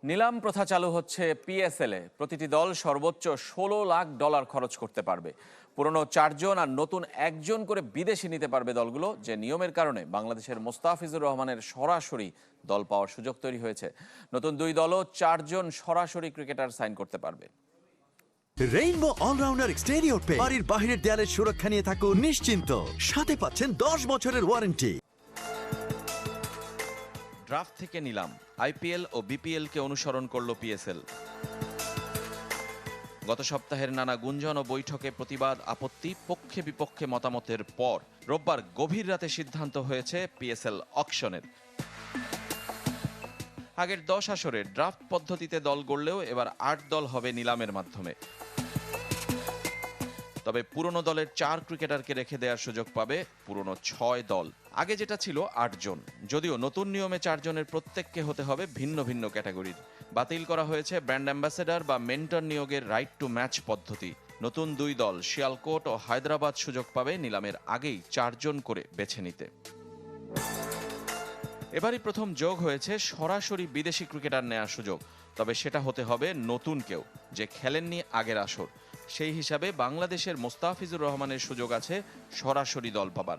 নিলাম প্রথা চালু হচ্ছে পিএসএল-এ। প্রতিটি দল সর্বোচ্চ $16 লাখ খরচ করতে পারবে। পুরনো 4 জন আর নতুন 1 জন করে বিদেশি নিতে পারবে দলগুলো, যে নিয়মের কারণে বাংলাদেশের মোস্তাফিজুর রহমানের সরাসরি দল পাওয়ার সুযোগ তৈরি হয়েছে। নতুন 2 দলও 4 জন সরাসরি ক্রিকেটার সাইন করতে পারবে। রেইনবো অলরাউন্ডার এক্সটেরিয়র পে বাড়ির বাহিরের দেয়ালের সুরক্ষা নিয়ে থাকুন নিশ্চিন্ত, সাথে পাচ্ছেন 10 বছরের ওয়ারেন্টি। ড্রাফট থেকে নিলাম, আইপিএল ও বিপিএল-কে অনুসরণ করল পিএসএল। গত সপ্তাহের নানা গুঞ্জন ও বৈঠকে প্রতিবাদ, আপত্তি, পক্ষে বিপক্ষে মতামতের পর রোববার গভীর রাতে সিদ্ধান্ত হয়েছে পিএসএল অকশনের। আগের 10 আসরে ড্রাফট পদ্ধতিতে দল গড়লেও এবার 8 দল হবে নিলামের মাধ্যমে। তবে পুরনো দলের 4 ক্রিকেটারকে রেখে দেওয়ার সুযোগ পাবে পুরনো 6 দল। আগে যেটা ছিল 8 জন, যদিও নতুন নিয়মে 4 জনের প্রত্যেককে হতে হবে ভিন্ন ভিন্ন ক্যাটাগরির। বাতিল করা হয়েছে ব্র্যান্ড অ্যাম্বাসেডর বা মেন্টর নিয়োগের রাইট টু ম্যাচ পদ্ধতি। নতুন 2 দল শিয়ালকোট ও হায়দ্রাবাদ সুযোগ পাবে নিলামের আগেই 4 জন করে বেছে নিতে। এবারই প্রথম যোগ হয়েছে সরাসরি বিদেশি ক্রিকেটার নেওয়ার সুযোগ, তবে সেটা হতে হবে নতুন কেউ, যে খেলেননি আগের আসর। সেই হিসাবে বাংলাদেশের মোস্তাফিজুর রহমানের সুযোগ আছে সরাসরি দল পাবার।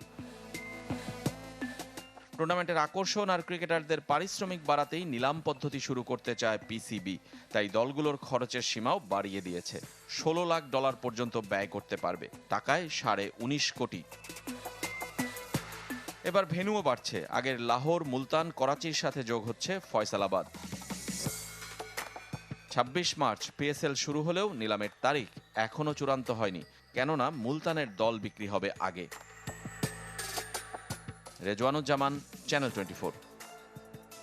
টুর্নামেন্টের আকর্ষণ আর ক্রিকেটারদের পারিশ্রমিক বাড়াতেই নিলাম পদ্ধতি শুরু করতে চায় পিসিবি। তাই দলগুলোর খরচের সীমাও বাড়িয়ে দিয়েছে। $16 লাখ পর্যন্ত ব্যয় করতে পারবে, টাকায় 19.5 কোটি। এবার ভেন্যুও বাড়ছে। আগের লাহোর, মুলতান, করাচির সাথে যোগ হচ্ছে ফয়সালাবাদ। 26 মার্চ পিএসএল শুরু হলেও নিলামের তারিখ এখনো চূড়ান্ত হয়নি, কেননা মুলতানের দল বিক্রি হবে আগে। রেজওয়ানুজ্জামান, চ্যানেল 24।